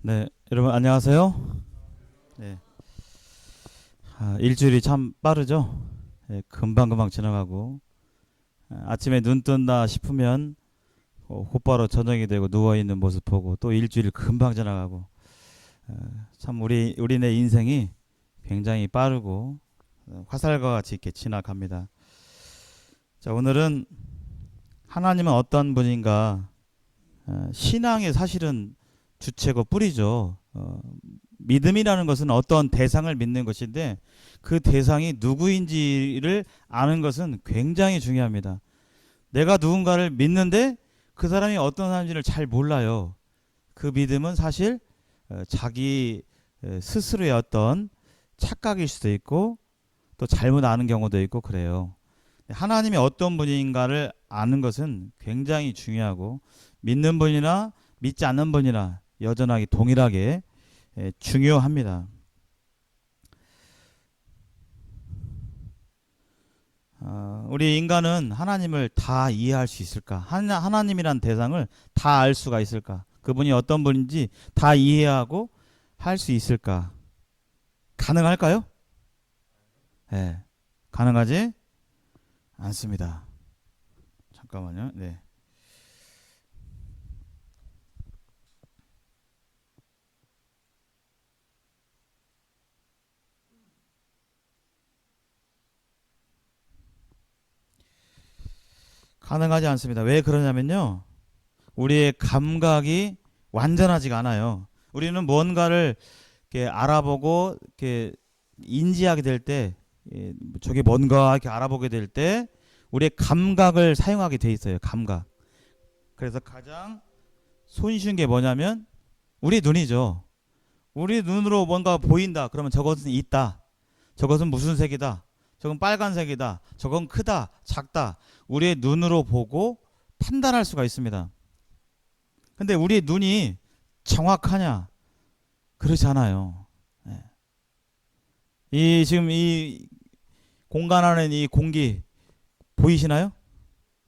네, 여러분 안녕하세요. 네, 일주일이 참 빠르죠. 네, 금방금방 지나가고 아침에 눈 뜬다 싶으면 곧바로 저녁이 되고 누워 있는 모습 보고 또 일주일 금방 지나가고 참 우리네 인생이 굉장히 빠르고 화살과 같이 이렇게 지나갑니다. 자, 오늘은 하나님은 어떤 분인가, 신앙의 사실은 주체고 뿌리죠. 믿음이라는 것은 어떤 대상을 믿는 것인데 그 대상이 누구인지를 아는 것은 굉장히 중요합니다. 내가 누군가를 믿는데 그 사람이 어떤 사람인지를 잘 몰라요. 그 믿음은 사실 자기 스스로의 어떤 착각일 수도 있고 또 잘못 아는 경우도 있고 그래요. 하나님이 어떤 분인가를 아는 것은 굉장히 중요하고 믿는 분이나 믿지 않는 분이나 여전하게 동일하게 중요합니다. 우리 인간은 하나님을 다 이해할 수 있을까? 하나님이란 대상을 다 알 수가 있을까? 그분이 어떤 분인지 다 이해하고 할 수 있을까? 가능할까요? 네, 가능하지 않습니다. 잠깐만요. 네. 가능하지 않습니다. 왜 그러냐면요. 우리의 감각이 완전하지가 않아요. 우리는 뭔가를 이렇게 알아보고 이렇게 인지하게 될 때, 저게 뭔가 이렇게 알아보게 될 때 우리의 감각을 사용하게 돼 있어요. 감각. 그래서 가장 손쉬운 게 뭐냐면 우리 눈이죠. 우리 눈으로 뭔가 보인다. 그러면 저것은 있다. 저것은 무슨 색이다. 저건 빨간색이다. 저건 크다. 작다. 우리의 눈으로 보고 판단할 수가 있습니다. 근데 우리의 눈이 정확하냐? 그렇지 않아요. 네. 이 지금 이 공간 안에 이 공기 보이시나요?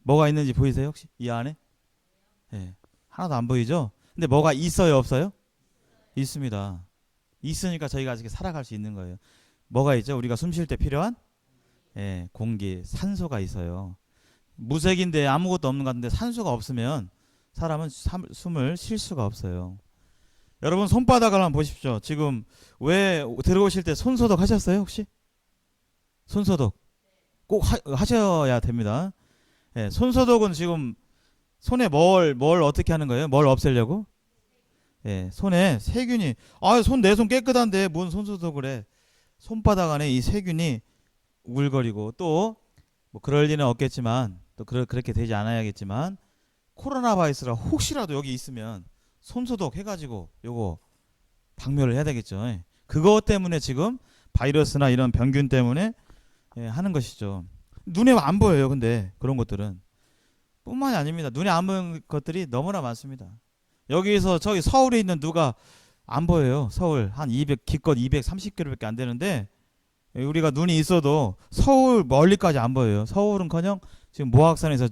뭐가 있는지 보이세요? 혹시 이 안에? 네. 하나도 안 보이죠? 근데 뭐가 있어요, 없어요? 있습니다. 있으니까 저희가 아직 살아갈 수 있는 거예요. 뭐가 있죠? 우리가 숨 쉴 때 필요한 공기, 산소가 있어요. 무색인데 아무것도 없는 것 같은데 산소가 없으면 사람은 숨을 쉴 수가 없어요. 여러분 손바닥을 한번 보십시오. 지금 왜 들어오실 때 손소독 하셨어요? 혹시? 손소독 꼭 하셔야 됩니다. 손소독은 지금 손에 뭘 어떻게 하는 거예요? 뭘 없애려고? 손에 세균이, 손 내 손 깨끗한데 뭔 손소독을 해? 손바닥 안에 이 세균이 우글거리고 또 뭐 그럴 리는 없겠지만 또 그렇게 되지 않아야겠지만 코로나 바이러스가 혹시라도 여기 있으면 손소독 해가지고 요거 박멸을 해야 되겠죠. 그것 때문에 지금 바이러스나 이런 병균 때문에 하는 것이죠. 눈에 안 보여요. 근데 그런 것들은 뿐만이 아닙니다. 눈에 안 보이는 것들이 너무나 많습니다. 여기서 저기 서울에 있는 누가 안 보여요. 서울 한 200, 기껏 230km밖에 안 되는데 우리가 눈이 있어도 서울 멀리까지 안 보여요. 서울은커녕 지금 모악산에서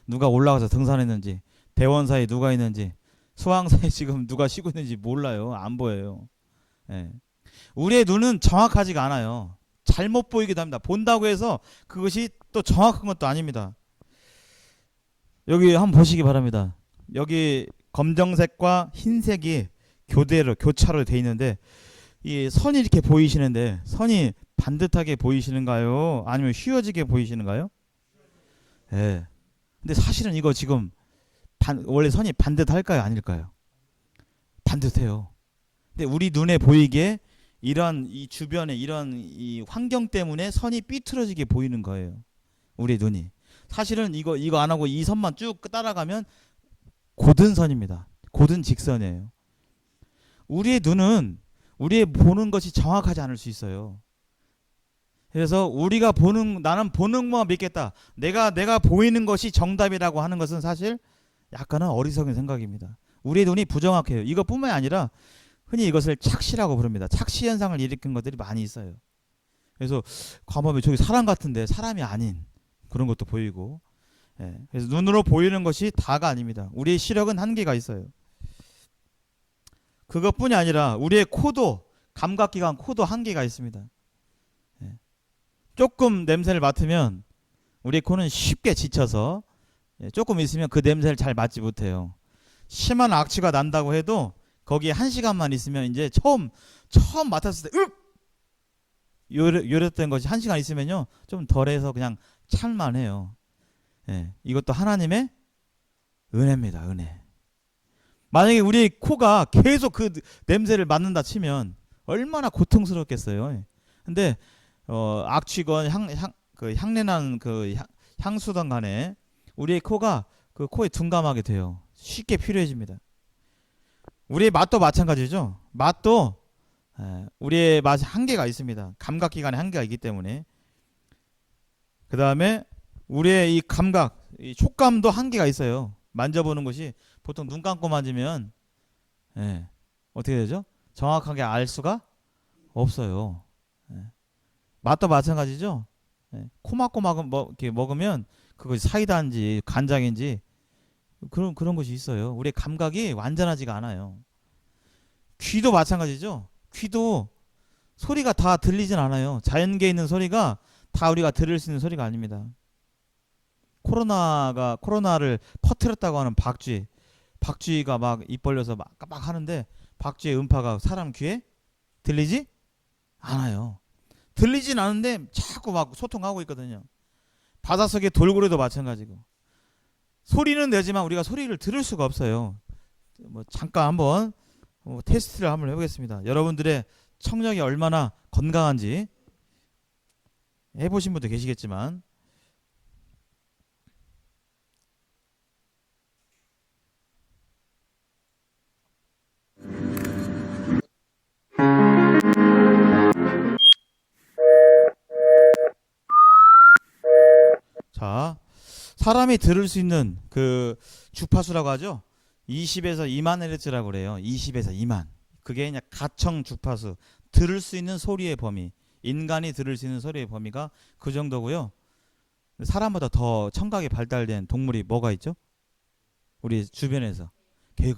누가 올라가서 등산했는지, 대원사에 누가 있는지, 수왕사에 지금 누가 쉬고 있는지 몰라요. 안 보여요. 예. 우리의 눈은 정확하지가 않아요. 잘못 보이기도 합니다. 본다고 해서 그것이 또 정확한 것도 아닙니다. 여기 한번 보시기 바랍니다. 여기 검정색과 흰색이 교차로 돼 있는데 이 선이 이렇게 보이시는데 선이 반듯하게 보이시는가요? 아니면 휘어지게 보이시는가요? 예. 근데 사실은 이거 지금 원래 선이 반듯할까요? 아닐까요? 반듯해요. 근데 우리 눈에 보이게 이런 이 주변에 이런 이 환경 때문에 선이 삐뚤어지게 보이는 거예요. 우리 눈이. 사실은 이거 안 하고 이 선만 쭉 따라가면 고든 선입니다. 고든 직선이에요. 우리의 눈은 우리의 보는 것이 정확하지 않을 수 있어요. 그래서 우리가 나는 보는 것만 믿겠다. 내가 보이는 것이 정답이라고 하는 것은 사실 약간은 어리석은 생각입니다. 우리의 눈이 부정확해요. 이것뿐만이 아니라 흔히 이것을 착시라고 부릅니다. 착시 현상을 일으킨 것들이 많이 있어요. 그래서 과범이 저기 사람 같은데 사람이 아닌 그런 것도 보이고. 그래서 눈으로 보이는 것이 다가 아닙니다. 우리의 시력은 한계가 있어요. 그것뿐이 아니라 우리의 코도 감각기관 코도 한계가 있습니다. 예. 조금 냄새를 맡으면 우리 코는 쉽게 지쳐서 조금 있으면 그 냄새를 잘 맡지 못해요. 심한 악취가 난다고 해도 거기에 1시간만 있으면 이제 처음 맡았을 때 요랬던 것이 1시간 있으면요 좀 덜해서 그냥 참만해요. 예, 이것도 하나님의 은혜입니다. 은혜. 만약에 우리 코가 계속 그 냄새를 맡는다 치면 얼마나 고통스럽겠어요. 근데 악취건 그 향내나는 그 향수든 간에 우리의 코가 그 코에 둔감하게 돼요. 쉽게 필요해집니다. 우리의 맛도 마찬가지죠. 맛도 우리의 맛이 한계가 있습니다. 감각기관에 한계가 있기 때문에. 그 다음에 우리의 이 감각, 이 촉감도 한계가 있어요. 만져보는 것이 보통 눈 감고 만지면 어떻게 되죠? 정확하게 알 수가 없어요. 맛도 마찬가지죠. 코 막고 이렇게 먹으면 그것이 사이다인지 간장인지 그런 것이 있어요. 우리의 감각이 완전하지가 않아요. 귀도 마찬가지죠. 귀도 소리가 다 들리진 않아요. 자연계에 있는 소리가 다 우리가 들을 수 있는 소리가 아닙니다. 코로나를 퍼뜨렸다고 하는 박쥐가 막 입 벌려서 막 하는데 박쥐의 음파가 사람 귀에 들리지 않아요. 들리진 않은데 자꾸 막 소통하고 있거든요. 바닷속의 돌고래도 마찬가지고 소리는 내지만 우리가 소리를 들을 수가 없어요. 뭐 잠깐 한번 테스트를 한번 해보겠습니다. 여러분들의 청력이 얼마나 건강한지 해보신 분도 계시겠지만 자, 사람이 들을 수 있는 그 주파수라고 하죠. 20에서 2만 헤르츠라고 그래요. 20에서 2만. 그게 그냥 가청 주파수. 들을 수 있는 소리의 범위. 인간이 들을 수 있는 소리의 범위가 그 정도고요. 사람보다 더 청각이 발달된 동물이 뭐가 있죠? 우리 주변에서.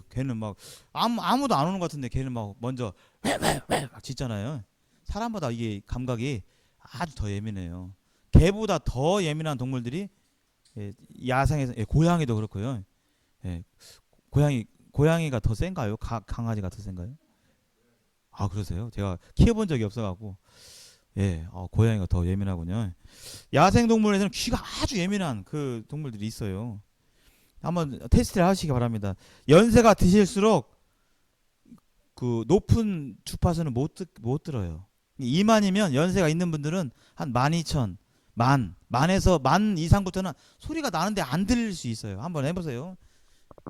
걔는 막 아무도 안 오는 것 같은데 걔는 막 먼저 막 짖잖아요. 사람보다 이게 감각이 아주 더 예민해요. 개보다 더 예민한 동물들이 야생에서 고양이도 그렇고요. 고양이가 더 센가요? 강아지가 더 센가요? 아 그러세요? 제가 키워본 적이 없어갖고 고양이가 더 예민하군요. 야생 동물에서는 귀가 아주 예민한 그 동물들이 있어요. 한번 테스트를 하시기 바랍니다. 연세가 드실수록 그 높은 주파수는 못 들어요. 2만이면 연세가 있는 분들은 한 12,000, 만에서 만 이상부터는 소리가 나는데 안 들릴 수 있어요. 한번 해보세요.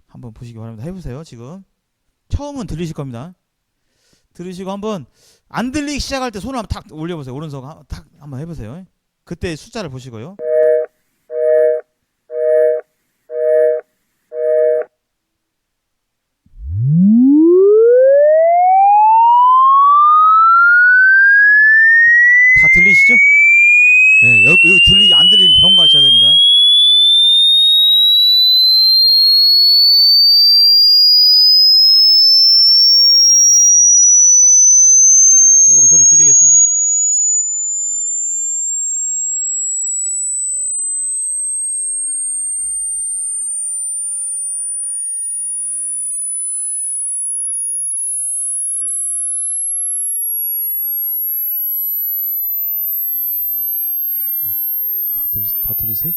한번 보시기 바랍니다. 해보세요. 지금 처음은 들리실 겁니다. 들으시고 한번 안 들리기 시작할 때 손을 한번 탁 올려보세요. 오른손 탁 한번 해보세요. 그때 숫자를 보시고요. 다 들리시죠? 여기 안 들리면 병원 가셔야 됩니다. 조금 소리 줄이겠습니다. 다 들리세요?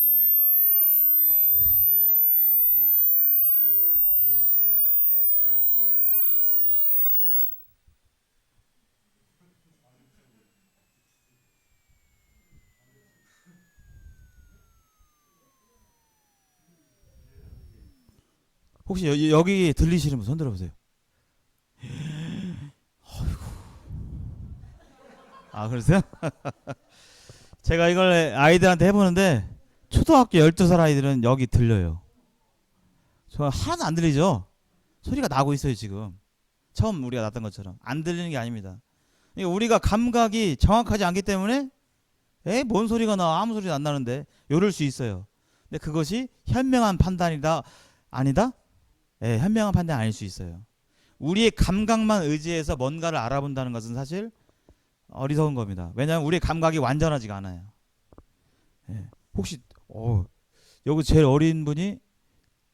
혹시 여기 들리시는 분 손 들어보세요. 아 그러세요? 제가 이걸 아이들한테 해보는데 초등학교 12살 아이들은 여기 들려요. 저 하나도 안 들리죠? 소리가 나고 있어요 지금. 처음 우리가 났던 것처럼 안 들리는 게 아닙니다. 우리가 감각이 정확하지 않기 때문에 뭔 소리가 나 아무 소리도 안 나는데 이럴 수 있어요. 근데 그것이 현명한 판단이다 아니다? 현명한 판단이 아닐 수 있어요. 우리의 감각만 의지해서 뭔가를 알아본다는 것은 사실 어리석은 겁니다. 왜냐하면 우리의 감각이 완전하지가 않아요. 예. 혹시 여기 제일 어린 분이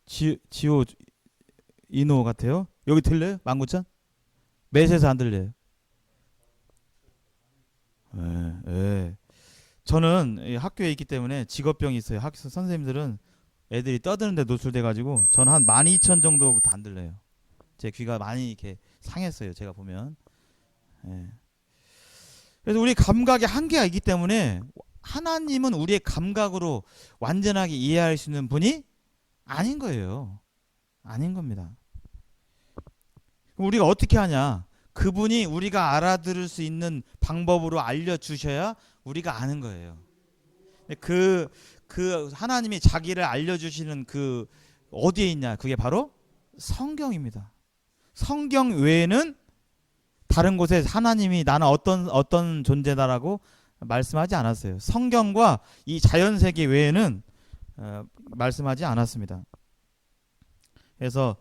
지오 이노 같아요. 여기 들려요? 만구천? 몇에서 안 들려요? 예, 예. 저는 이 학교에 있기 때문에 직업병이 있어요. 학교 선생님들은 애들이 떠드는데 노출돼가지고 저는 한 12,000 정도부터 안 들려요. 제 귀가 많이 이렇게 상했어요. 제가 보면. 예. 그래서 우리 감각에 한계가 있기 때문에 하나님은 우리의 감각으로 완전하게 이해할 수 있는 분이 아닌 거예요. 아닌 겁니다. 그럼 우리가 어떻게 하냐? 그분이 우리가 알아들을 수 있는 방법으로 알려주셔야 우리가 아는 거예요. 그 하나님이 자기를 알려주시는 그 어디에 있냐? 그게 바로 성경입니다. 성경 외에는 다른 곳에 하나님이 나는 어떤 존재다라고 말씀하지 않았어요. 성경과 이 자연세계 외에는 말씀하지 않았습니다. 그래서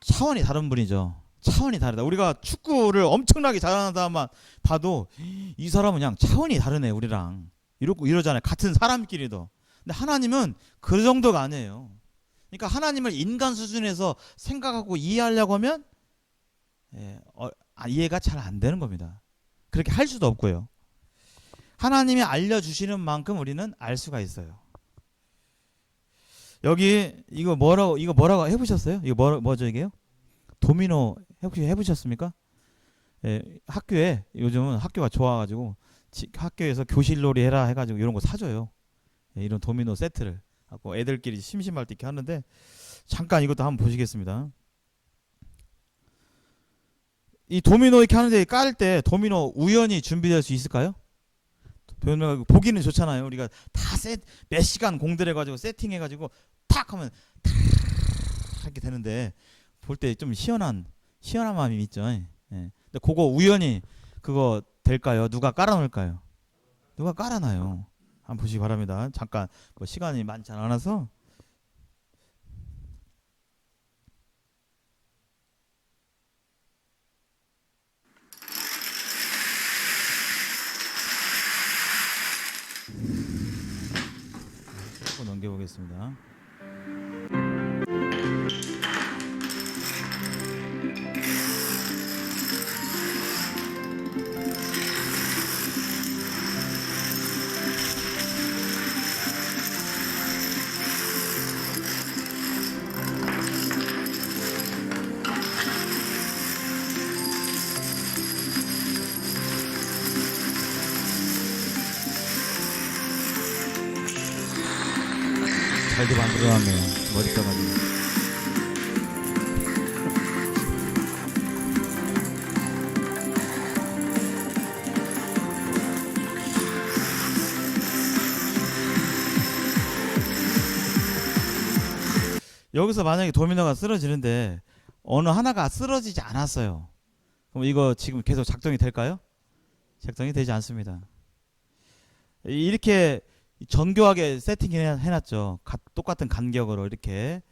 차원이 다른 분이죠. 차원이 다르다. 우리가 축구를 엄청나게 잘하는 사람만 봐도 이 사람은 그냥 차원이 다르네 우리랑 이러잖아요. 같은 사람끼리도. 근데 하나님은 그 정도가 아니에요. 그러니까 하나님을 인간 수준에서 생각하고 이해하려고 하면 이해가 잘 안 되는 겁니다. 그렇게 할 수도 없고요. 하나님이 알려주시는 만큼 우리는 알 수가 있어요. 여기 이거 뭐라고 해보셨어요? 이거 뭐죠 이게요? 도미노 혹시 해보셨습니까? 예, 학교에 요즘은 학교가 좋아가지고 학교에서 교실놀이 해라 해가지고 이런 거 사줘요. 예, 이런 도미노 세트를 하고 애들끼리 심심할 때 이렇게 하는데 잠깐 이것도 한번 보시겠습니다. 이 도미노 이렇게 하는데 깔 때 도미노 우연히 준비될 수 있을까요? 보기는 좋잖아요. 우리가 다 몇 시간 공들여가지고 세팅해가지고 탁 하면 탁 이렇게 되는데 볼 때 좀 시원한 마음이 있죠. 예. 근데 그거 우연히 그거 될까요? 누가 깔아놓을까요? 누가 깔아놔요. 한번 보시기 바랍니다. 잠깐 뭐 시간이 많지 않아서. 조금 넘겨보겠습니다. 잘도 만들어놨네요. 머리카락이. 여기서 만약에 도미노가 쓰러지는데 어느 하나가 쓰러지지 않았어요. 그럼 이거 지금 계속 작동이 될까요? 작동이 되지 않습니다. 이렇게 정교하게 세팅해놨죠. 똑같은 간격으로 이렇게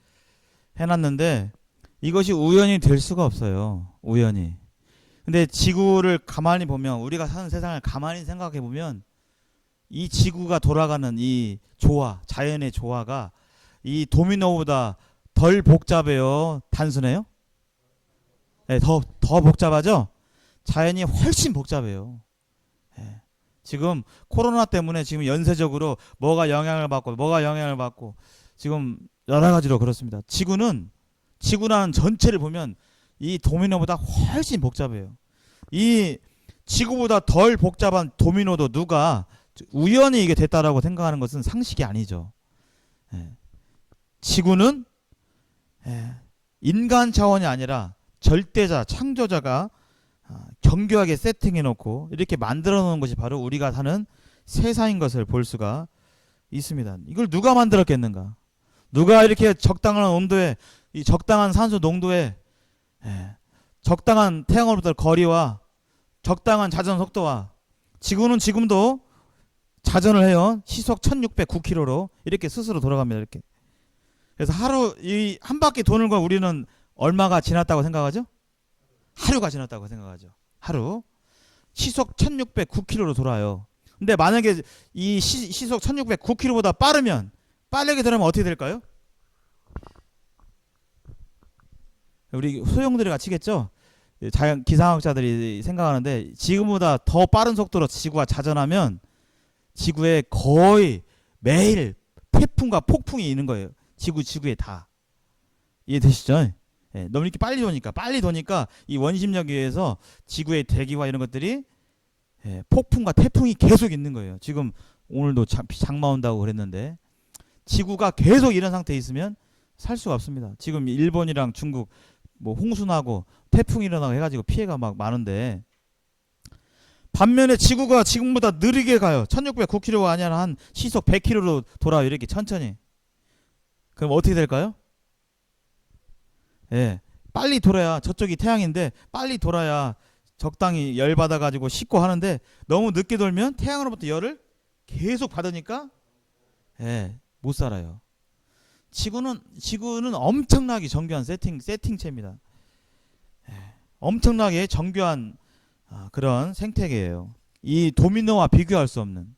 해놨는데 이것이 우연히 될 수가 없어요. 우연히. 근데 지구를 가만히 보면 우리가 사는 세상을 가만히 생각해 보면 이 지구가 돌아가는 이 조화, 자연의 조화가 이 도미노보다 덜 복잡해요? 단순해요? 네, 더 복잡하죠? 자연이 훨씬 복잡해요. 네. 지금 코로나 때문에 지금 연쇄적으로 뭐가 영향을 받고 지금 여러 가지로 그렇습니다. 지구라는 전체를 보면 이 도미노보다 훨씬 복잡해요. 이 지구보다 덜 복잡한 도미노도 누가 우연히 이게 됐다라고 생각하는 것은 상식이 아니죠. 예. 지구는 인간 차원이 아니라 절대자, 창조자가 정교하게 세팅해놓고 이렇게 만들어 놓은 것이 바로 우리가 사는 세상인 것을 볼 수가 있습니다. 이걸 누가 만들었겠는가? 누가 이렇게 적당한 온도에, 이 적당한 산소 농도에, 적당한 태양으로부터 거리와 적당한 자전 속도와 지구는 지금도 자전을 해요. 시속 1609km로 이렇게 스스로 돌아갑니다. 이렇게. 그래서 하루 이 한 바퀴 도는 걸 우리는 얼마가 지났다고 생각하죠? 하루가 지났다고 생각하죠. 하루. 시속 1609km로 돌아요. 근데 만약에 이 시속 1609km보다 빠르게 들어가면 어떻게 될까요? 우리 소용돌이가 치겠죠? 자연 기상학자들이 생각하는데 지금보다 더 빠른 속도로 지구가 자전하면 지구에 거의 매일 태풍과 폭풍이 있는 거예요. 지구에 다. 이해되시죠? 예, 너무 이렇게 빨리 도니까 이 원심력에 의해서 지구의 대기와 이런 것들이 폭풍과 태풍이 계속 있는 거예요. 지금 오늘도 장마 온다고 그랬는데 지구가 계속 이런 상태에 있으면 살 수가 없습니다. 지금 일본이랑 중국 뭐 홍수나고 태풍이 일어나고 해가지고 피해가 막 많은데 반면에 지구가 지금보다 느리게 가요. 1609km가 아니라 한 시속 100km로 돌아요. 이렇게 천천히. 그럼 어떻게 될까요? 예, 빨리 돌아야 저쪽이 태양인데 빨리 돌아야 적당히 열 받아가지고 식고 하는데 너무 늦게 돌면 태양으로부터 열을 계속 받으니까 못 살아요. 지구는 엄청나게 정교한 세팅체입니다. 엄청나게 정교한 그런 생태계예요. 이 도미노와 비교할 수 없는.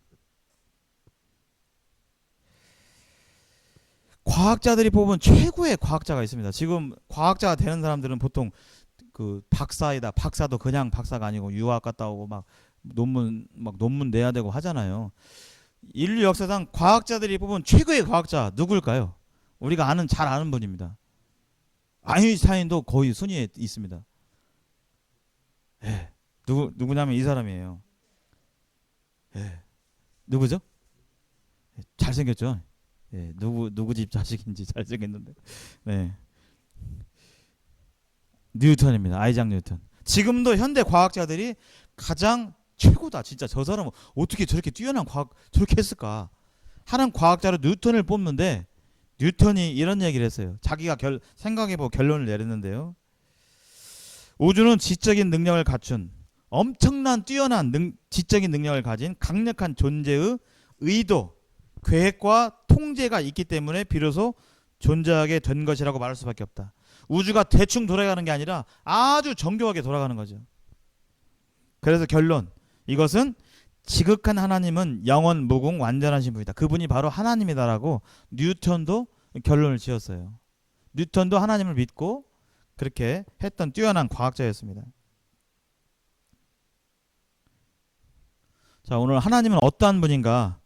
과학자들이 뽑은 최고의 과학자가 있습니다. 지금 과학자가 되는 사람들은 보통 그 박사도 그냥 박사가 아니고 유학 갔다 오고 막 논문 내야 되고 하잖아요. 인류 역사상 과학자들이 뽑은 최고의 과학자 누굴까요? 우리가 잘 아는 분입니다. 아인슈타인도 거의 순위에 있습니다. 누구냐면 이 사람이에요. 누구죠? 잘생겼죠? 누구 집 자식인지 잘생겼는데. 네. 뉴턴입니다. 아이작 뉴턴. 지금도 현대 과학자들이 가장 최고다. 진짜 저 사람은 어떻게 저렇게 뛰어난 과학 저렇게 했을까 하는 과학자로 뉴턴을 뽑는데 뉴턴이 이런 얘기를 했어요. 자기가 생각해보고 결론을 내렸는데요. 우주는 지적인 능력을 갖춘 엄청난 뛰어난 지적인 능력을 가진 강력한 존재의 의도, 계획과 통제가 있기 때문에 비로소 존재하게 된 것이라고 말할 수밖에 없다. 우주가 대충 돌아가는 게 아니라 아주 정교하게 돌아가는 거죠. 그래서 결론, 이것은 지극한 하나님은 영원 무궁 완전하신 분이다. 그분이 바로 하나님이다라고 뉴턴도 결론을 지었어요. 뉴턴도 하나님을 믿고 그렇게 했던 뛰어난 과학자였습니다. 자, 오늘 하나님은 어떠한 분인가?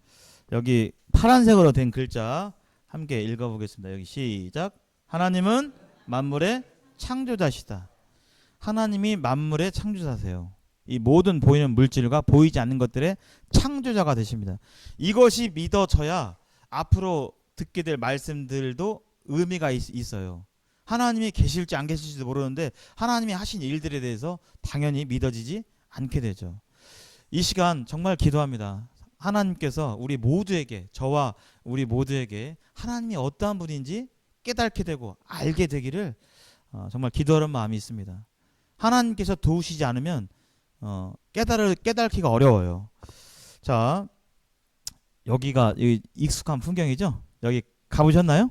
여기 파란색으로 된 글자 함께 읽어보겠습니다. 여기 시작. 하나님은 만물의 창조자시다. 하나님이 만물의 창조자세요. 이 모든 보이는 물질과 보이지 않는 것들의 창조자가 되십니다. 이것이 믿어져야 앞으로 듣게 될 말씀들도 의미가 있어요. 하나님이 계실지 안 계실지도 모르는데 하나님이 하신 일들에 대해서 당연히 믿어지지 않게 되죠. 이 시간 정말 기도합니다. 하나님께서 우리 모두에게, 저와 우리 모두에게 하나님이 어떠한 분인지 깨닫게 되고 알게 되기를 정말 기도하는 마음이 있습니다. 하나님께서 도우시지 않으면 깨닫기가 어려워요. 자, 여기가 익숙한 풍경이죠? 여기 가보셨나요?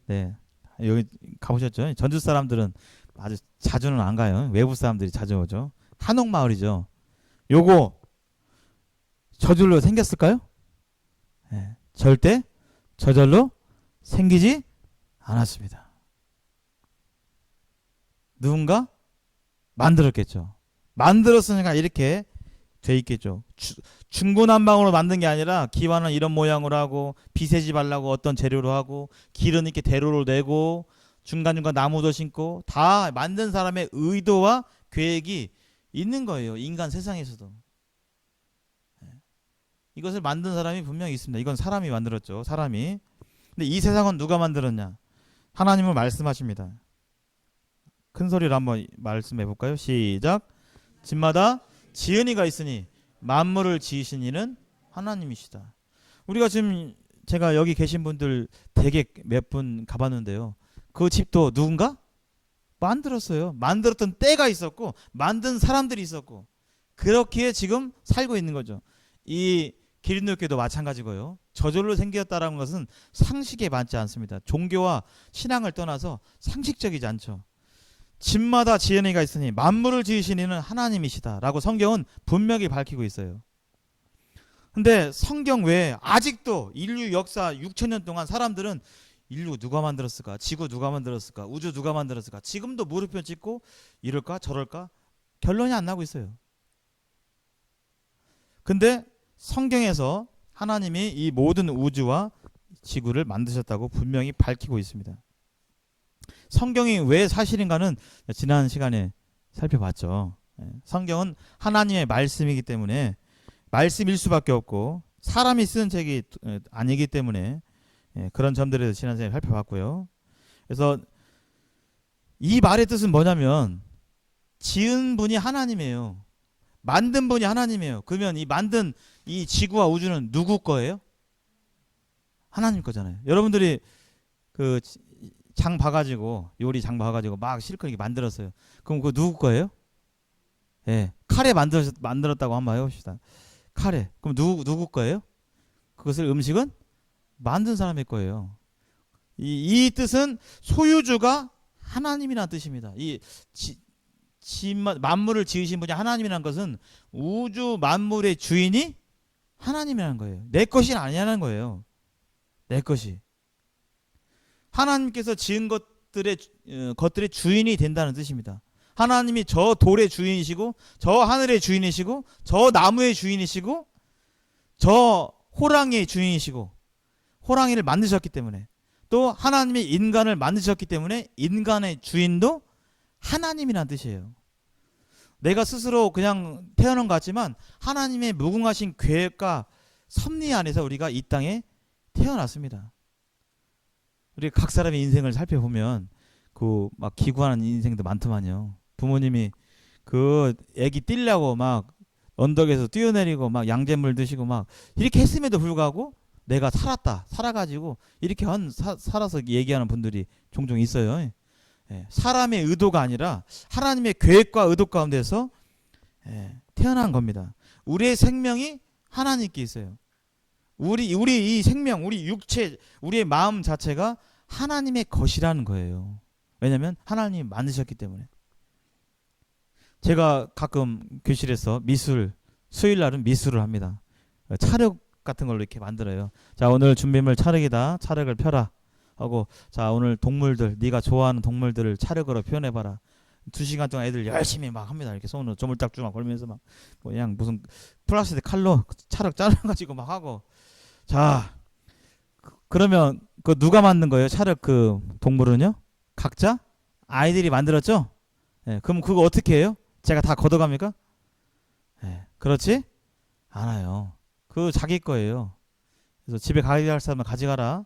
네, 여기 가보셨죠? 전주 사람들은 아주 자주는 안 가요. 외부 사람들이 자주 오죠. 한옥마을이죠. 요거 저절로 생겼을까요? 네, 절대 저절로 생기지 않았습니다. 누군가 만들었겠죠. 만들었으니까 이렇게 돼 있겠죠. 중구난방으로 만든 게 아니라 기와는 이런 모양으로 하고 비세지 바르고 어떤 재료로 하고 길은 이렇게 대로로 내고 중간중간 나무도 심고 다 만든 사람의 의도와 계획이 있는 거예요. 인간 세상에서도. 이것을 만든 사람이 분명히 있습니다. 이건 사람이 만들었죠. 사람이. 근데 이 세상은 누가 만들었냐? 하나님은 말씀하십니다. 큰 소리로 한번 말씀해 볼까요? 시작. 집마다 지은 이가 있으니 만물을 지으신 이는 하나님이시다. 우리가 지금 제가 여기 계신 분들 되게 몇 분 가봤는데요. 그 집도 누군가 만들었어요. 만들었던 때가 있었고 만든 사람들이 있었고 그렇기에 지금 살고 있는 거죠. 이 기린교회도 마찬가지고요. 저절로 생겼다라는 것은 상식에 맞지 않습니다. 종교와 신앙을 떠나서 상식적이지 않죠. 집마다 지은 이가 있으니 만물을 지으신 이는 하나님이시다라고 성경은 분명히 밝히고 있어요. 근데 성경 외에 아직도 인류 역사 6천년 동안 사람들은 인류 누가 만들었을까? 지구 누가 만들었을까? 우주 누가 만들었을까? 지금도 물음표 찍고 이럴까? 저럴까? 결론이 안 나고 있어요. 근데 성경에서 하나님이 이 모든 우주와 지구를 만드셨다고 분명히 밝히고 있습니다. 성경이 왜 사실인가는 지난 시간에 살펴봤죠. 성경은 하나님의 말씀이기 때문에 말씀일 수밖에 없고 사람이 쓴 책이 아니기 때문에 그런 점들에 대해서 지난 시간에 살펴봤고요. 그래서 이 말의 뜻은 뭐냐면 지은 분이 하나님이에요. 만든 분이 하나님이에요. 그러면 이 만든 이 지구와 우주는 누구 거예요? 하나님 거잖아요. 여러분들이 그 장 봐가지고 요리 장 봐가지고 막 실컷 이렇게 만들었어요. 그럼 그거 누구 거예요? 예, 카레 만들었다고 한번 해봅시다. 카레. 그럼 누구 거예요? 그것을 음식은 만든 사람의 거예요. 이 뜻은 소유주가 하나님이라는 뜻입니다. 만물을 지으신 분이 하나님이라는 것은 우주 만물의 주인이 하나님이라는 거예요. 내 것이 아니라는 거예요. 내 것이. 하나님께서 지은 것들의 주인이 된다는 뜻입니다. 하나님이 저 돌의 주인이시고 저 하늘의 주인이시고 저 나무의 주인이시고 저 호랑이의 주인이시고 호랑이를 만드셨기 때문에 또 하나님이 인간을 만드셨기 때문에 인간의 주인도 하나님이라는 뜻이에요. 내가 스스로 그냥 태어난 것 같지만 하나님의 무궁하신 계획과 섭리 안에서 우리가 이 땅에 태어났습니다. 우리 각 사람의 인생을 살펴보면 그 막 기구하는 인생도 많더만요. 부모님이 그 애기 뛸려고 막 언덕에서 뛰어내리고 막 양잿물 드시고 막 이렇게 했음에도 불구하고 내가 살아가지고 이렇게 살아서 얘기하는 분들이 종종 있어요. 사람의 의도가 아니라 하나님의 계획과 의도 가운데서 태어난 겁니다. 우리의 생명이 하나님께 있어요. 우리 이 생명, 우리 육체, 우리의 마음 자체가 하나님의 것이라는 거예요. 왜냐하면 하나님이 만드셨기 때문에. 제가 가끔 교실에서 수요일 날은 미술을 합니다. 찰흙 같은 걸로 이렇게 만들어요. 자, 오늘 준비물 찰흙이다. 찰흙을 펴라. 하고, 자, 오늘 동물들, 네가 좋아하는 동물들을 찰흙으로 표현해봐라. 2시간 동안 애들 열심히 막 합니다. 이렇게 손으로 조물딱지막 걸면서 막 그냥 무슨 플라스틱 칼로 찰흙 잘라가지고 막 하고. 자, 그러면 그 누가 만든 거예요? 찰흙 그 동물은요? 각자 아이들이 만들었죠? 그럼 그거 어떻게 해요? 제가 다 걷어갑니까? 그렇지? 않아요. 그 자기 거예요. 그래서 집에 가져갈 사람은 가져가라.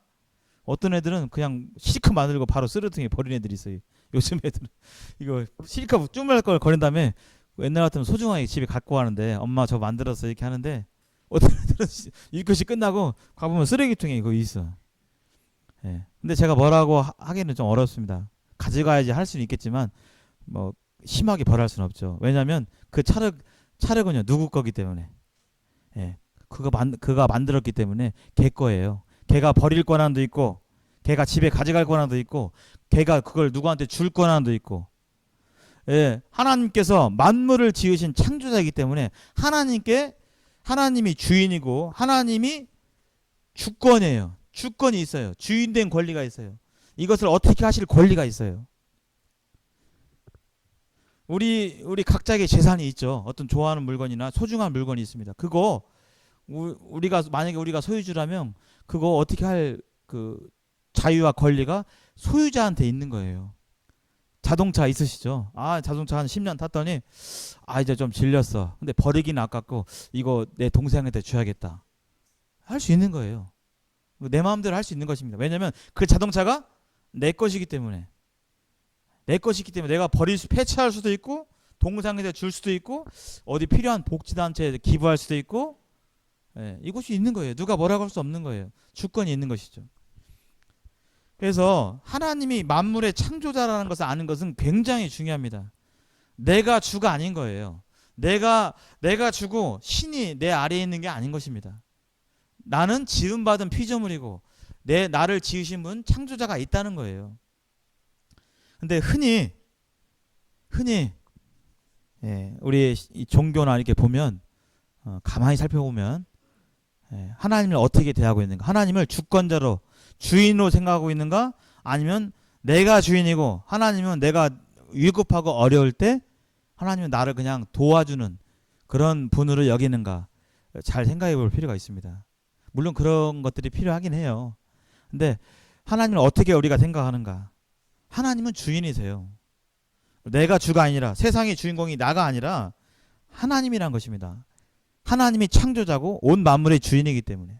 어떤 애들은 그냥 실컷 만들고 바로 쓰러뜨리게 버린 애들이 있어요. 요즘 애들은 이거 실컷 쭈물할 걸 거린 다음에 옛날 같으면 소중하게 집에 갖고 가는데 엄마 저 만들었어 이렇게 하는데 어떤 애들은 1교시 끝나고 가보면 쓰레기통에 이거 있어. 근데 제가 뭐라고 하기는 좀 어렵습니다. 가져가야지 할 수는 있겠지만 뭐 심하게 벌할 수는 없죠. 왜냐하면 그 찰흙은요 누구 거기 때문에 그가 만들었기 때문에 걔 거예요. 걔가 버릴 권한도 있고 걔가 집에 가져갈 권한도 있고 걔가 그걸 누구한테 줄 권한도 있고 하나님께서 만물을 지으신 창조자이기 때문에 하나님이 주인이고 하나님이 주권이에요. 주권이 있어요. 주인된 권리가 있어요. 이것을 어떻게 하실 권리가 있어요. 우리 각자에게 재산이 있죠. 어떤 좋아하는 물건이나 소중한 물건이 있습니다. 그거 만약에 우리가 소유주라면 그거 어떻게 할 그 자유와 권리가 소유자한테 있는 거예요. 자동차 있으시죠? 자동차 한 10년 탔더니 이제 좀 질렸어. 근데 버리기는 아깝고 이거 내 동생한테 줘야겠다. 할 수 있는 거예요. 내 마음대로 할 수 있는 것입니다. 왜냐하면 그 자동차가 내 것이기 때문에 내가 폐차할 수도 있고 동상에다 줄 수도 있고 어디 필요한 복지단체에 기부할 수도 있고 이것이 있는 거예요. 누가 뭐라고 할 수 없는 거예요. 주권이 있는 것이죠. 그래서 하나님이 만물의 창조자라는 것을 아는 것은 굉장히 중요합니다. 내가 주가 아닌 거예요. 내가 주고 신이 내 아래에 있는 게 아닌 것입니다. 나는 지음받은 피조물이고 나를 지으신 분 창조자가 있다는 거예요. 근데 흔히 흔히 우리 이 종교나 이렇게 보면 가만히 살펴보면 하나님을 어떻게 대하고 있는가? 하나님을 주권자로 주인으로 생각하고 있는가? 아니면 내가 주인이고 하나님은 내가 위급하고 어려울 때 하나님은 나를 그냥 도와주는 그런 분으로 여기는가? 잘 생각해 볼 필요가 있습니다. 물론 그런 것들이 필요하긴 해요. 근데 하나님을 어떻게 우리가 생각하는가? 하나님은 주인이세요. 내가 주가 아니라 세상의 주인공이 나가 아니라 하나님이란 것입니다. 하나님이 창조자고 온 만물의 주인이기 때문에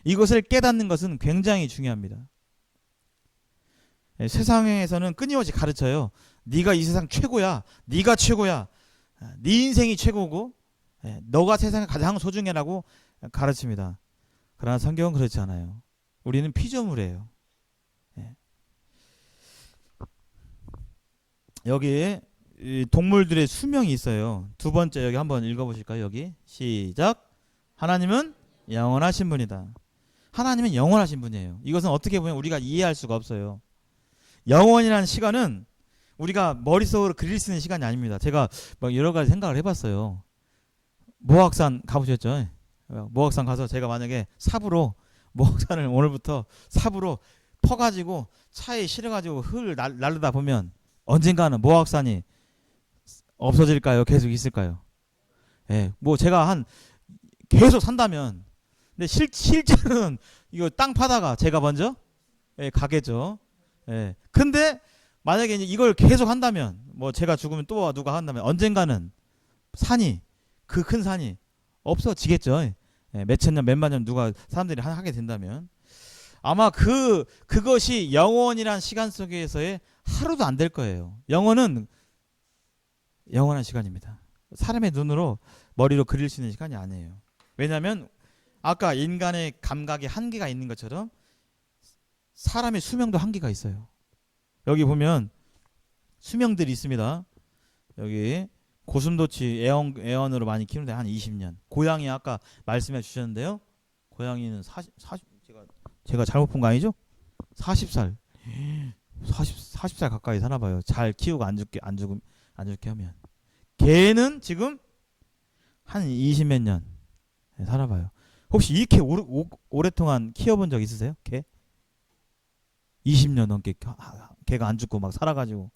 이것을 깨닫는 것은 굉장히 중요합니다. 세상에서는 끊임없이 가르쳐요. 네가 이 세상 최고야. 네가 최고야. 네 인생이 최고고 너가 세상에 가장 소중해라고 가르칩니다. 그러나 성경은 그렇지 않아요. 우리는 피조물이에요. 여기 이 동물들의 수명이 있어요. 두 번째 여기 한번 읽어보실까요? 여기 시작. 하나님은 영원하신 분이다. 하나님은 영원하신 분이에요. 이것은 어떻게 보면 우리가 이해할 수가 없어요. 영원이라는 시간은 우리가 머릿속으로 그릴 수 있는 시간이 아닙니다. 제가 막 여러 가지 생각을 해봤어요. 모악산 가보셨죠? 모악산 가서 제가 만약에 삽으로 모악산을 오늘부터 삽으로 퍼가지고 차에 실어가지고 흙을 날르다 보면 언젠가는 모악산이 없어질까요? 계속 있을까요? 뭐 제가 한 계속 산다면, 근데 실제로는 이거 땅 파다가 제가 먼저 가겠죠. 근데 만약에 이걸 계속 한다면, 뭐 제가 죽으면 또 누가 한다면 언젠가는 산이 그 큰 산이 없어지겠죠. 몇천 년, 몇만 년 누가 사람들이 하게 된다면 아마 그것이 영원이란 시간 속에서의 하루도 안 될 거예요. 영원은 영원한 시간입니다. 사람의 눈으로 머리로 그릴 수 있는 시간이 아니에요. 왜냐하면 아까 인간의 감각에 한계가 있는 것처럼 사람의 수명도 한계가 있어요. 여기 보면 수명들이 있습니다. 여기 고슴도치 애완으로 많이 키우는데 한 20년. 고양이 아까 말씀해 주셨는데요. 고양이는 40 제가 잘못 본 거 아니죠? 40살. 40살 가까이 사나 봐요. 잘 키우고 안 죽게 하면. 개는 지금 한 20몇 년 살아봐요. 혹시 이렇게 오랫동안 키워본 적 있으세요? 개? 20년 넘게 개가 안 죽고 막 살아가지고.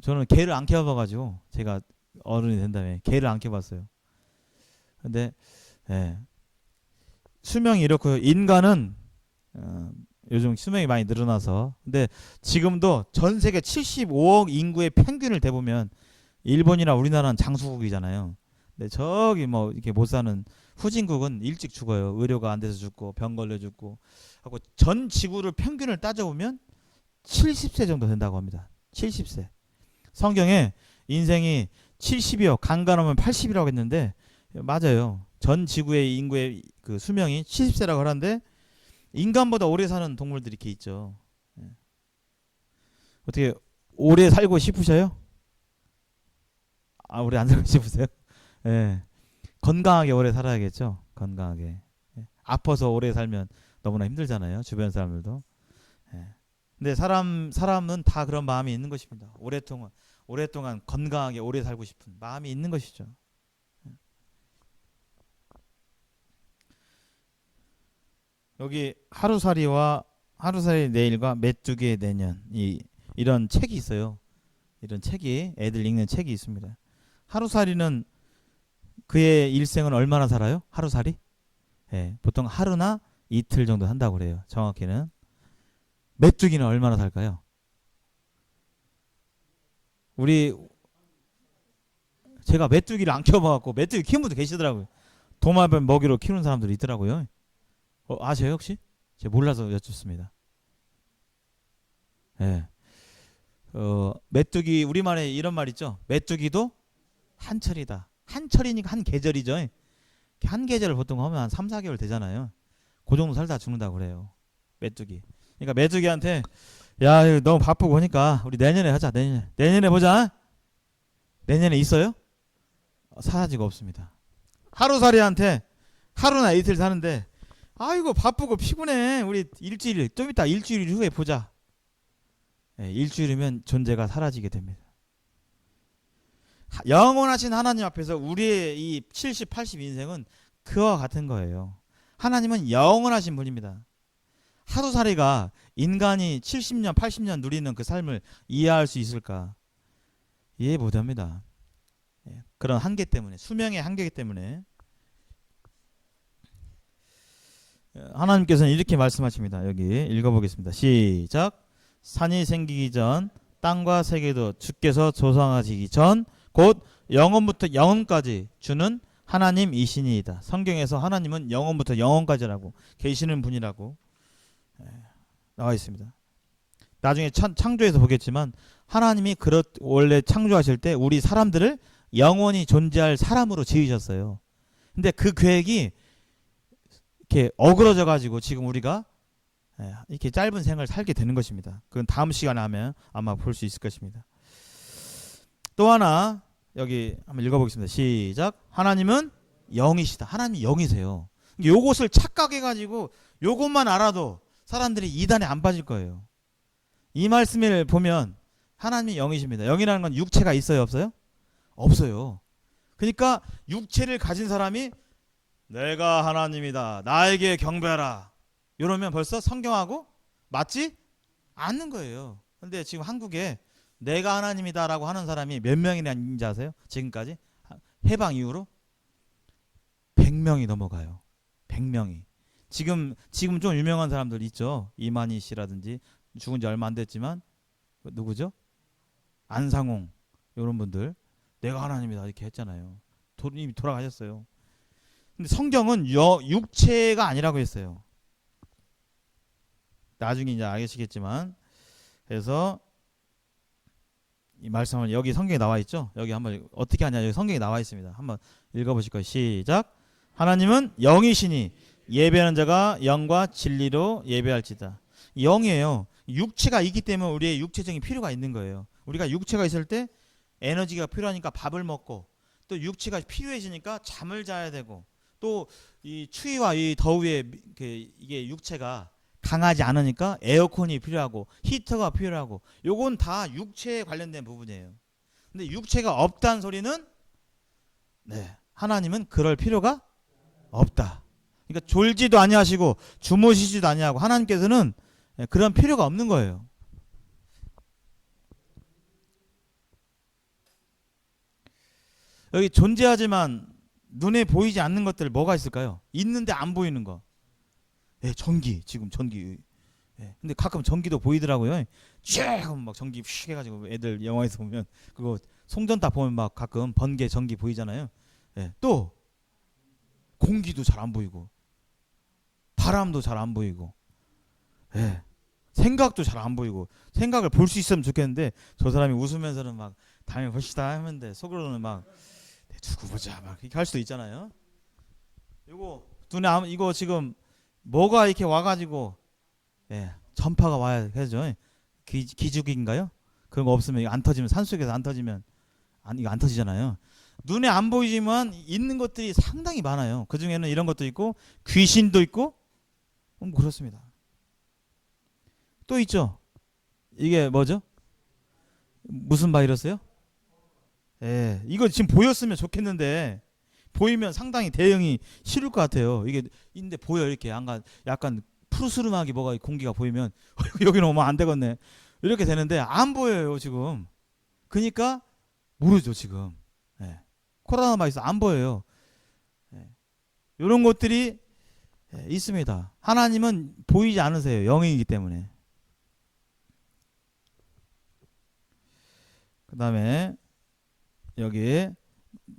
저는 개를 안 키워봐가지고 제가 어른이 된 다음에 개를 안 키워봤어요. 근데 수명이 이렇고요. 인간은 요즘 수명이 많이 늘어나서, 근데 지금도 전 세계 75억 인구의 평균을 대보면 일본이나 우리나라는 장수국이잖아요. 근데 저기 뭐 이렇게 못 사는 후진국은 일찍 죽어요. 의료가 안 돼서 죽고 병 걸려 죽고 하고, 전 지구를 평균을 따져보면 70세 정도 된다고 합니다. 70세. 성경에 인생이 70이요 간간하면 80이라고 했는데 맞아요. 전 지구의 인구의 그 수명이 70세라고 하는데 인간보다 오래 사는 동물들이 이렇게 있죠. 어떻게 오래 살고 싶으셔요? 오래 안 살고 싶으세요? 건강하게 오래 살아야겠죠. 건강하게. 아파서 오래 살면 너무나 힘들잖아요. 주변 사람들도. 근데 사람은 다 그런 마음이 있는 것입니다. 오랫동안 건강하게 오래 살고 싶은 마음이 있는 것이죠. 여기 하루살이 내일과 메뚜기의 내년, 이런 책이 있어요. 이런 책이, 애들 읽는 책이 있습니다. 하루살이는 그의 일생은 얼마나 살아요? 하루살이? 보통 하루나 이틀 정도 산다고 그래요. 정확히는. 메뚜기는 얼마나 살까요? 제가 메뚜기를 안 키워봐갖고, 메뚜기 키우는 분도 계시더라고요. 도마뱀 먹이로 키우는 사람들이 있더라고요. 아세요 혹시? 제가 몰라서 여쭙습니다. 메뚜기, 우리말에 이런 말 있죠. 메뚜기도 한철이다. 한철이니까 한 계절이죠. 한 계절을 보통 하면 한 3, 4개월 되잖아요. 그 정도 살다 죽는다고 그래요. 메뚜기. 그러니까 메뚜기한테, 야 너무 바쁘고 하니까 우리 내년에 하자. 내년에 보자. 내년에 있어요? 사라지가 없습니다. 하루살이한테 하루나 이틀 사는데, 아이고 바쁘고 피곤해. 우리 좀 이따 일주일 후에 보자. 일주일이면 존재가 사라지게 됩니다. 영원하신 하나님 앞에서 우리의 이 70, 80 인생은 그와 같은 거예요. 하나님은 영원하신 분입니다. 하루살이가 인간이 70년, 80년 누리는 그 삶을 이해할 수 있을까? 이해 못합니다. 그런 한계 때문에, 수명의 한계이기 때문에. 하나님께서는 이렇게 말씀하십니다. 여기 읽어보겠습니다. 시작. 산이 생기기 전 땅과 세계도 주께서 조성하시기 전 곧 영원부터 영원까지 주는 하나님이시니이다. 성경에서 하나님은 영원부터 영원까지라고 계시는 분이라고 나와 있습니다. 나중에 창조에서 보겠지만 하나님이 원래 창조하실 때 우리 사람들을 영원히 존재할 사람으로 지으셨어요. 근데 그 계획이 이렇게 어그러져 가지고 지금 우리가 이렇게 짧은 생을 살게 되는 것입니다. 그건 다음 시간에 하면 아마 볼 수 있을 것입니다. 또 하나 여기 한번 읽어보겠습니다. 시작. 하나님은 영이시다. 하나님이 영이세요. 요것을 착각해가지고 요것만 알아도 사람들이 이단에 안 빠질 거예요. 이 말씀을 보면 하나님이 영이십니다. 영이라는 건 육체가 있어요, 없어요? 없어요. 그러니까 육체를 가진 사람이 내가 하나님이다, 나에게 경배하라 이러면 벌써 성경하고 맞지 않는 거예요. 근데 지금 한국에 내가 하나님이다라고 하는 사람이 몇 명이나 있는지 아세요? 지금까지 해방 이후로 100명이 넘어가요. 100명이. 지금 좀 유명한 사람들 있죠. 이만희 씨라든지 죽은 지 얼마 안 됐지만 누구죠? 안상홍 이런 분들 내가 하나님이다 이렇게 했잖아요. 이미 돌아가셨어요. 근데 성경은 육체가 아니라고 했어요. 나중에 이제 아시겠지만 그래서 이 말씀은 여기 성경에 나와 있죠. 여기 한번 어떻게 하냐 여기 성경에 나와 있습니다. 한번 읽어보실 거예요. 시작. 하나님은 영이시니 예배하는 자가 영과 진리로 예배할지다. 영이에요. 육체가 있기 때문에 우리의 육체적인 필요가 있는 거예요. 우리가 육체가 있을 때 에너지가 필요하니까 밥을 먹고 또 육체가 필요해지니까 잠을 자야 되고 또 이 추위와 이 더위에 이게 육체가 강하지 않으니까 에어컨이 필요하고 히터가 필요하고 요건 다 육체에 관련된 부분이에요. 근데 육체가 없다는 소리는 하나님은 그럴 필요가 없다. 그러니까 졸지도 아니하시고 주무시지도 아니하고 하나님께서는 그런 필요가 없는 거예요. 여기 존재하지만 눈에 보이지 않는 것들 뭐가 있을까요? 있는데 안 보이는 거. 전기, 지금 전기. 근데 가끔 전기도 보이더라고요. 쫙 막 전기 휙 해가지고 애들 영화에서 보면 그거 송전탑 보면 막 가끔 번개 전기 보이잖아요. 또 공기도 잘 안 보이고 바람도 잘 안 보이고 생각도 잘 안 보이고 생각을 볼 수 있으면 좋겠는데 저 사람이 웃으면서는 막 다음에 봅시다 하는데 속으로는 막 두고 보자 막 이렇게 할 수도 있잖아요. 이거 눈에 이거 지금 뭐가 이렇게 와가지고 전파가 와야 해죠. 기죽인가요? 그런 거 없으면 이거 안 터지면 산속에서 안 터지면 이거 안 터지잖아요. 눈에 안 보이지만 있는 것들이 상당히 많아요. 그 중에는 이런 것도 있고 귀신도 있고 그렇습니다. 또 있죠. 이게 뭐죠? 무슨 바이러스요? 이거 지금 보였으면 좋겠는데 보이면 상당히 대응이 쉬울 것 같아요. 이게 있는데 보여 이렇게 약간 푸르스름하게 뭐가 공기가 보이면 여기는 오면 안 되겠네 이렇게 되는데 안 보여요 지금. 그러니까 모르죠 지금. 코로나 바이러스 안 보여요. 이런 것들이 있습니다. 하나님은 보이지 않으세요. 영이기 때문에. 그 다음에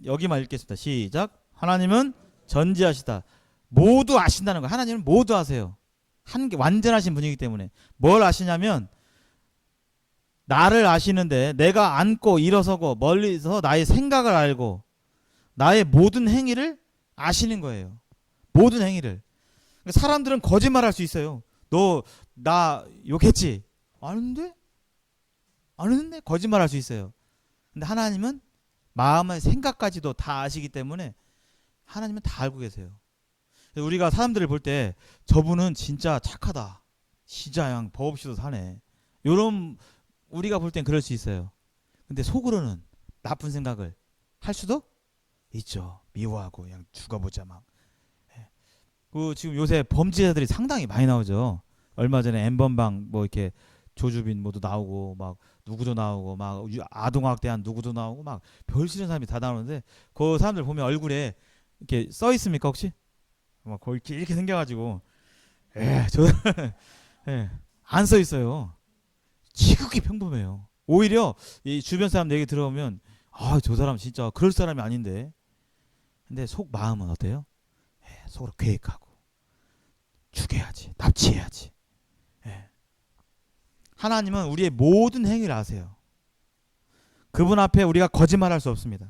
여기만 읽겠습니다. 시작. 하나님은 전지하시다. 모두 아신다는 거예요. 하나님은 모두 아세요. 완전하신 분이기 때문에. 뭘 아시냐면 나를 아시는데 내가 앉고 일어서고 멀리서 나의 생각을 알고 나의 모든 행위를 아시는 거예요. 모든 행위를. 사람들은 거짓말할 수 있어요. 너 나 욕했지? 아닌데? 거짓말할 수 있어요. 근데 하나님은 마음의 생각까지도 다 아시기 때문에 하나님은 다 알고 계세요. 우리가 사람들을 볼 때 저분은 진짜 착하다. 진짜 양 법 없이도 사네. 이런 우리가 볼 땐 그럴 수 있어요. 근데 속으로는 나쁜 생각을 할 수도 있죠. 미워하고 그냥 죽어보자 막. 예. 그 지금 요새 범죄자들이 상당히 많이 나오죠. 얼마 전에 엠번방 뭐 이렇게 조주빈 모두 나오고 막 누구도 나오고 막 아동학대한 누구도 나오고 막 별수있는 사람이 다 나오는데 그 사람들 보면 얼굴에 이렇게 써 있습니까 혹시? 막 거의 이렇게 생겨가지고 저 안 써 있어요. 지극히 평범해요. 오히려 이 주변 사람 얘기 들어보면 저 사람 진짜 그럴 사람이 아닌데. 근데 속 마음은 어때요? 속으로 계획하고 죽여야지, 납치해야지. 하나님은 우리의 모든 행위를 아세요. 그분 앞에 우리가 거짓말할 수 없습니다.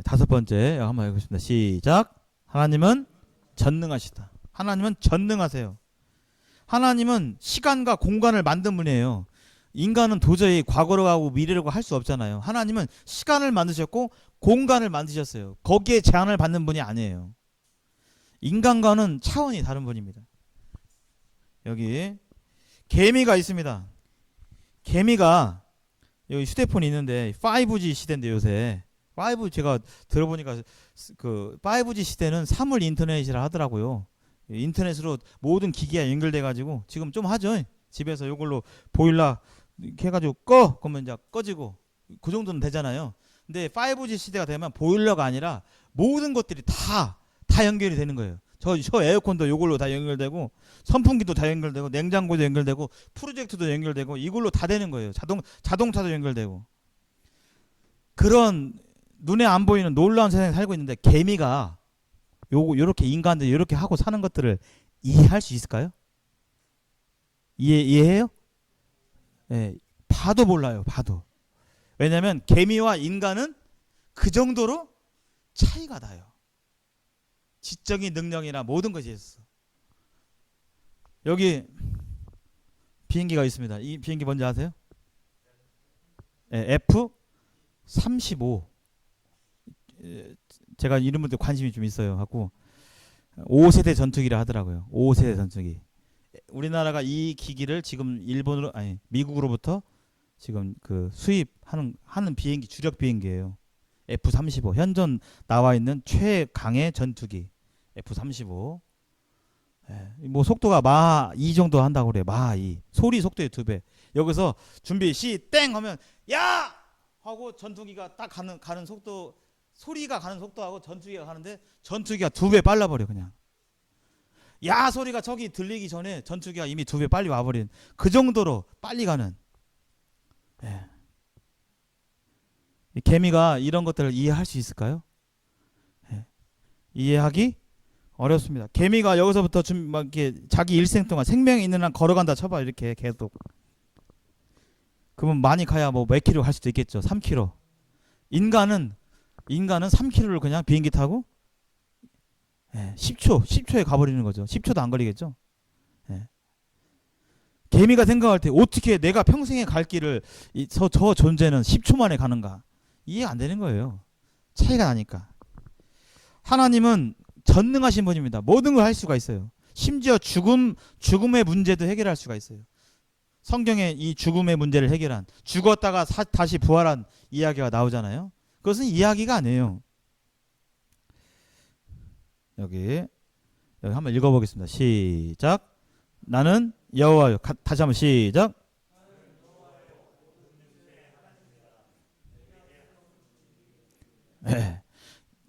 다섯 번째 한번 읽겠습니다. 시작. 하나님은 전능하시다. 하나님은 전능하세요. 하나님은 시간과 공간을 만든 분이에요. 인간은 도저히 과거로 가고 미래로 할 수 없잖아요. 하나님은 시간을 만드셨고 공간을 만드셨어요. 거기에 제한을 받는 분이 아니에요. 인간과는 차원이 다른 분입니다. 여기 개미가 있습니다. 개미가 여기 휴대폰이 있는데 5G 시대인데 요새 5 제가 들어보니까 그 5G 시대는 사물 인터넷이라 하더라고요. 인터넷으로 모든 기기가 연결돼 가지고 지금 좀 하죠. 집에서 이걸로 보일러 이렇게 해가지고 그러면 이제 꺼지고 그 정도는 되잖아요. 근데 5G 시대가 되면 보일러가 아니라 모든 것들이 다 연결이 되는 거예요. 저 에어컨도 이걸로 다 연결되고 선풍기도 다 연결되고 냉장고도 연결되고 프로젝트도 연결되고 이걸로 다 되는 거예요. 자동차도 연결되고 그런 눈에 안 보이는 놀라운 세상에 살고 있는데 개미가 요렇게 인간들 이렇게 하고 사는 것들을 이해할 수 있을까요? 이해해요? 네, 봐도 몰라요. 봐도. 왜냐하면 개미와 인간은 그 정도로 차이가 나요. 지적인 능력이나 모든 것이 있어. 여기 비행기가 있습니다. 이 비행기 뭔지 아세요? 네, F-35. 제가 이런 분들 관심이 좀 있어요. 갖고 5세대 전투기라 하더라고요. 5세대 전투기. 우리나라가 이 기기를 지금 미국으로부터 지금 그 수입하는 비행기 주력 비행기예요. F-35 현존 나와 있는 최강의 전투기 F-35. 뭐 속도가 마하 2 정도 한다고 그래요. 마하 2. 소리 속도의 2배. 여기서 준비 시 땡 하면 야 하고 전투기가 딱 가는 속도 소리가 가는 속도하고 전투기가 가는데 전투기가 2배 빨라 버려 그냥. 야 소리가 저기 들리기 전에 전투기가 이미 2배 빨리 와버린 그 정도로 빨리 가는. 이 개미가 이런 것들을 이해할 수 있을까요? 이해하기 어렵습니다. 개미가 여기서부터 좀 막 이렇게 자기 일생 동안 생명이 있는 한 걸어간다 쳐봐 이렇게 계속. 그러면 많이 가야 뭐 몇 킬로 갈 수도 있겠죠. 3킬로. 인간은 3킬로를 그냥 비행기 타고 10초에 가버리는 거죠. 10초도 안 걸리겠죠. 개미가 생각할 때 어떻게 내가 평생에 갈 길을 저 존재는 10초 만에 가는가. 이해가 안 되는 거예요. 차이가 나니까. 하나님은 전능하신 분입니다. 모든 걸 할 수가 있어요. 심지어 죽음의 문제도 해결할 수가 있어요. 성경에 이 죽음의 문제를 해결한 죽었다가 다시 부활한 이야기가 나오잖아요. 그것은 이야기가 아니에요. 여기 한번 읽어보겠습니다. 시작. 나는 여호와요. 다시 한번 시작.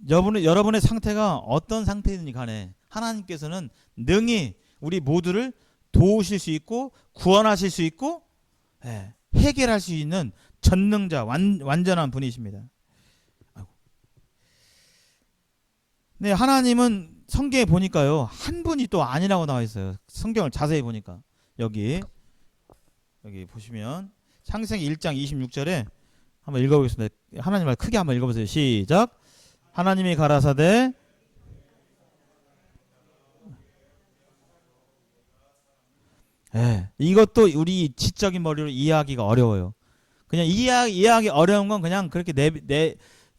여러분의 상태가 어떤 상태이든지 간에 하나님께서는 능히 우리 모두를 도우실 수 있고 구원하실 수 있고 해결할 수 있는 전능자 완전한 분이십니다. 네, 하나님은 성경에 보니까요 한 분이 또 아니라고 나와 있어요. 성경을 자세히 보니까 여기 보시면 창세기 1장 26절에 한번 읽어보겠습니다. 하나님 말 크게 한번 읽어보세요. 시작. 하나님이 가라사대 이것도 우리 지적인 머리로 이해하기가 어려워요. 그냥 이해하기 어려운 건 그냥 그렇게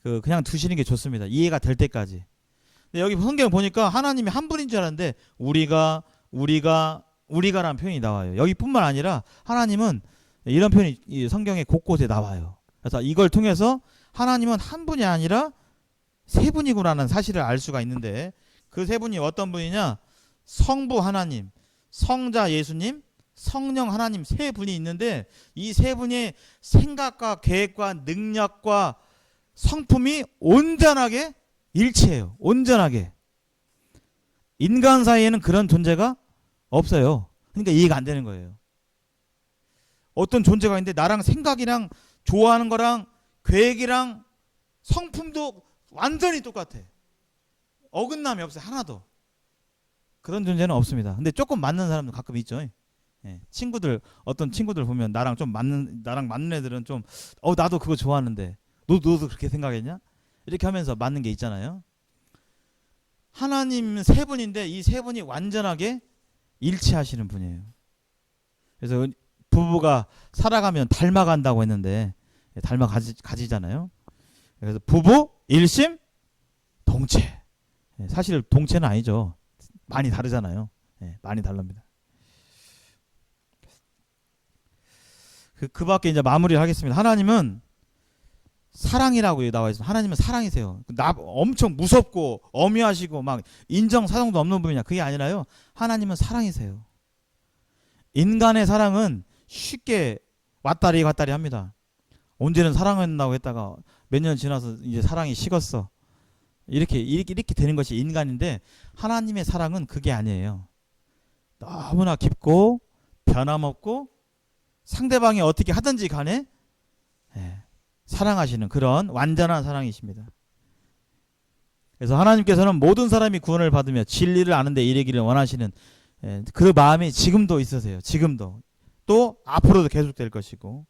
그냥 두시는 게 좋습니다. 이해가 될 때까지. 근데 여기 성경 보니까 하나님이 한 분인 줄 알았는데 우리가 우리가라는 표현이 나와요. 여기뿐만 아니라 하나님은 이런 표현이 이 성경에 곳곳에 나와요. 그래서 이걸 통해서 하나님은 한 분이 아니라 세 분이구나라는 사실을 알 수가 있는데, 그 세 분이 어떤 분이냐? 성부 하나님, 성자 예수님, 성령 하나님, 세 분이 있는데 이 세 분의 생각과 계획과 능력과 성품이 온전하게 일치해요. 온전하게. 인간 사이에는 그런 존재가 없어요. 그러니까 이해가 안 되는 거예요. 어떤 존재가 있는데 나랑 생각이랑 좋아하는 거랑 계획이랑 성품도 완전히 똑같아. 어긋남이 없어요. 하나도. 그런 존재는 없습니다. 근데 조금 맞는 사람도 가끔 있죠. 예. 친구들, 어떤 친구들 보면 나랑 맞는 애들은 좀 나도 그거 좋아하는데 너도 그렇게 생각했냐? 이렇게 하면서 맞는 게 있잖아요. 하나님 세 분인데 이 세 분이 완전하게 일치하시는 분이에요. 그래서 부부가 살아가면 닮아간다고 했는데 닮아가지잖아요. 그래서 부부 일심 동체. 사실 동체는 아니죠. 많이 다르잖아요. 많이 다릅니다. 그 밖에 이제 마무리를 하겠습니다. 하나님은 사랑이라고 나와 있습니다. 하나님은 사랑이세요. 엄청 무섭고 엄유하시고 막 인정 사정도 없는 분이냐, 그게 아니라요. 하나님은 사랑이세요. 인간의 사랑은 쉽게 왔다리 갔다리 합니다. 언제는 사랑한다고 했다가 몇 년 지나서 이제 사랑이 식었어. 이렇게 되는 것이 인간인데, 하나님의 사랑은 그게 아니에요. 너무나 깊고 변함없고 상대방이 어떻게 하든지 간에 사랑하시는 그런 완전한 사랑이십니다. 그래서 하나님께서는 모든 사람이 구원을 받으며 진리를 아는데 이르기를 원하시는 그 마음이 지금도 있으세요. 지금도. 또 앞으로도 계속될 것이고,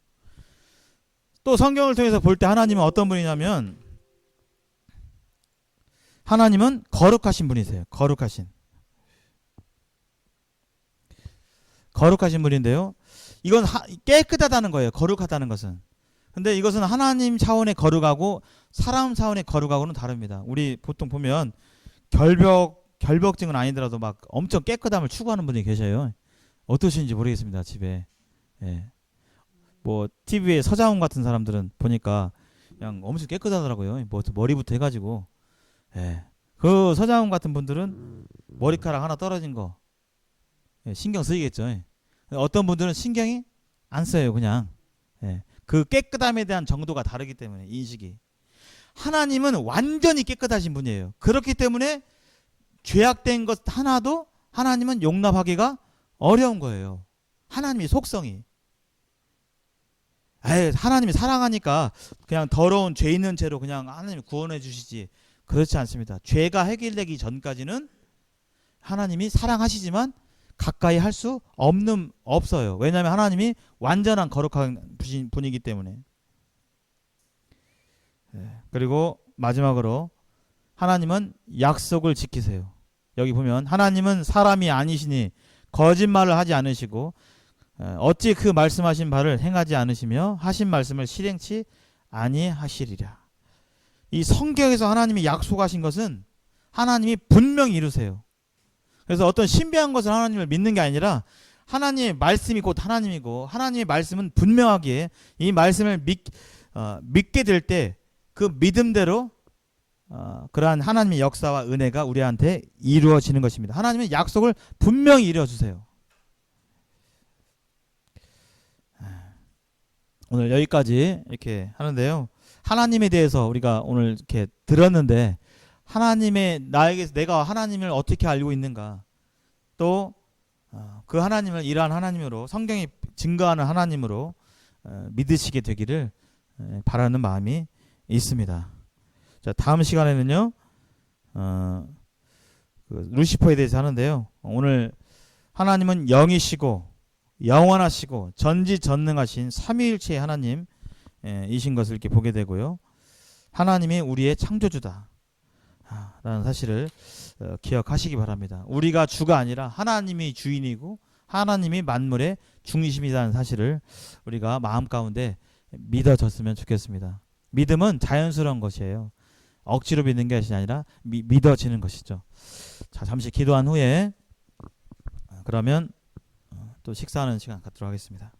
또 성경을 통해서 볼 때 하나님은 어떤 분이냐면, 하나님은 거룩하신 분이세요. 거룩하신 분인데요. 이건 깨끗하다는 거예요. 거룩하다는 것은. 근데 이것은 하나님 차원의 거룩하고 사람 차원의 거룩하고는 다릅니다. 우리 보통 보면 결벽증은 아니더라도 막 엄청 깨끗함을 추구하는 분이 계셔요. 어떠신지 모르겠습니다. 집에. 뭐 TV에 서장훈 같은 사람들은 보니까 그냥 엄청 깨끗하더라고요. 뭐 머리부터 해가지고. 그 서장훈 같은 분들은 머리카락 하나 떨어진 거 신경 쓰이겠죠. 어떤 분들은 신경이 안 써요. 그냥. 그 깨끗함에 대한 정도가 다르기 때문에, 인식이. 하나님은 완전히 깨끗하신 분이에요. 그렇기 때문에 죄악된 것 하나도 하나님은 용납하기가 어려운 거예요. 하나님의 속성이. 하나님이 사랑하니까 그냥 더러운 죄 있는 죄로 그냥 하나님이 구원해 주시지. 그렇지 않습니다. 죄가 해결되기 전까지는 하나님이 사랑하시지만 가까이 할 수 없어요. 왜냐하면 하나님이 완전한 거룩한 분이기 때문에. 그리고 마지막으로 하나님은 약속을 지키세요. 여기 보면 하나님은 사람이 아니시니 거짓말을 하지 않으시고 어찌 그 말씀하신 바를 행하지 않으시며 하신 말씀을 실행치 아니하시리라. 이 성경에서 하나님이 약속하신 것은 하나님이 분명히 이루세요. 그래서 어떤 신비한 것을 하나님을 믿는 게 아니라 하나님의 말씀이 곧 하나님이고, 하나님의 말씀은 분명하기에 이 말씀을 믿게 될 때 그 믿음대로 그러한 하나님의 역사와 은혜가 우리한테 이루어지는 것입니다. 하나님은 약속을 분명히 이루어주세요. 오늘 여기까지 이렇게 하는데요. 하나님에 대해서 우리가 오늘 이렇게 들었는데, 내가 하나님을 어떻게 알고 있는가, 또 그 하나님을 이러한 하나님으로, 성경이 증거하는 하나님으로 믿으시게 되기를 바라는 마음이 있습니다. 자, 다음 시간에는요, 루시퍼에 대해서 하는데요. 오늘 하나님은 영이시고 영원하시고 전지전능하신 삼위일체의 하나님 이신 것을 이렇게 보게 되고요. 하나님이 우리의 창조주다 라는 사실을 기억하시기 바랍니다. 우리가 주가 아니라 하나님이 주인이고 하나님이 만물의 중심이라는 사실을 우리가 마음 가운데 믿어졌으면 좋겠습니다. 믿음은 자연스러운 것이에요. 억지로 믿는 것이 아니라 믿어지는 것이죠. 자, 잠시 기도한 후에 그러면 또 식사하는 시간 갖도록 하겠습니다.